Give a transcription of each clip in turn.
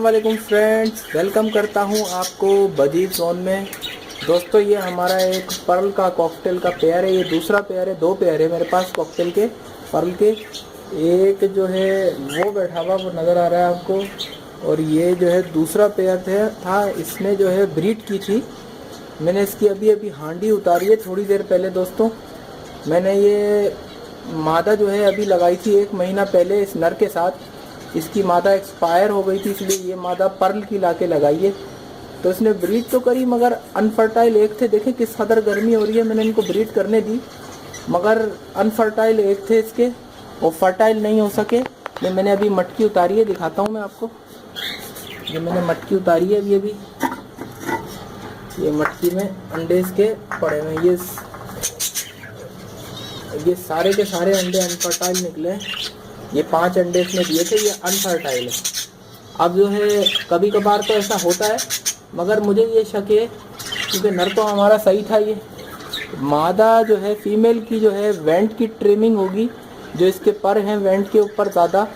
वालेकुम friends, welcome करता हूं आपको बजीज जोन में। दोस्तों ये हमारा एक पर्ल का कॉकटेल का पेयर है, ये दूसरा पेयर है। दो पेयर है मेरे पास कॉकटेल के पर्ल के। एक जो है वो बैठा हुआ वो नज़र आ रहा है आपको, और ये जो है दूसरा पेयर था इसने जो है ब्रीड की थी। मैंने इसकी अभी अभी हांडी उतारी है थोड़ी देर पहले। दोस्तों मैंने ये मादा जो है अभी लगाई थी 1 महीना पहले इस नर के साथ। इसकी मादा एक्सपायर हो गई थी, इसलिए ये मादा पर्ल की लाके लगाई है। तो इसने ब्रीड तो करी मगर अनफर्टाइल एग थे। देखें किस कदर गर्मी हो रही है, मैंने इनको ब्रीड करने दी मगर अनफर्टाइल एग थे इसके, और फर्टाइल नहीं हो सके। ये मैंने अभी मटकी उतारी है, दिखाता हूँ मैं आपको। ये मैंने मटकी उतारी है अभी ये मटकी में अंडे इसके पड़े हुए। ये सारे के सारे अंडे अनफर्टाइल निकले हैं। ये 5 अंडे इसने दिए थे, ये अनफर्टाइल है। अब जो है कभी कभार तो ऐसा होता है, मगर मुझे ये शक है क्योंकि नर तो हमारा सही था। ये मादा जो है फीमेल की जो है वेंट की ट्रिमिंग होगी, जो इसके पर हैं वेंट के ऊपर ज़्यादा,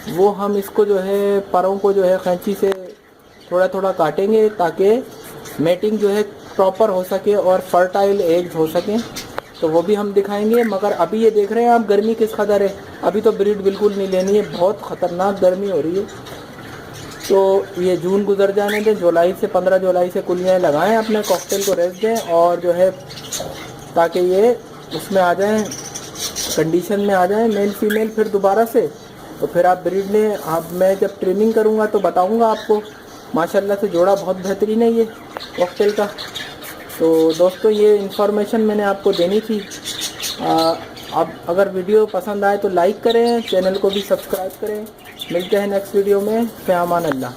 वो हम इसको जो है परों को जो है कैंची से थोड़ा थोड़ा काटेंगे ताकि मेटिंग जो है प्रॉपर हो सके और फर्टाइल एग्स हो सकें। तो वो भी हम दिखाएंगे। मगर अभी ये देख रहे हैं आप गर्मी किस कदर है, अभी तो ब्रीड बिल्कुल नहीं लेनी है, बहुत ख़तरनाक गर्मी हो रही है। तो ये जून गुजर जाने दें, जुलाई से 15 जुलाई से कुलियाँ लगाएं, अपने कॉकटेल को रेस्ट दें और जो है ताकि ये उसमें आ जाएं, कंडीशन में आ जाएं मेल फीमेल फिर दोबारा से। तो फिर आप ब्रीड लें। आप मैं जब ट्रेनिंग करूँगा तो बताऊँगा आपको। माशाल्लाह से जोड़ा बहुत बेहतरीन है ये कॉकटेल का। तो दोस्तों ये इन्फॉर्मेशन मैंने आपको देनी थी। अब अगर वीडियो पसंद आए तो लाइक करें, चैनल को भी सब्सक्राइब करें। मिलते हैं नेक्स्ट वीडियो में। फ़ी अमान अल्लाह।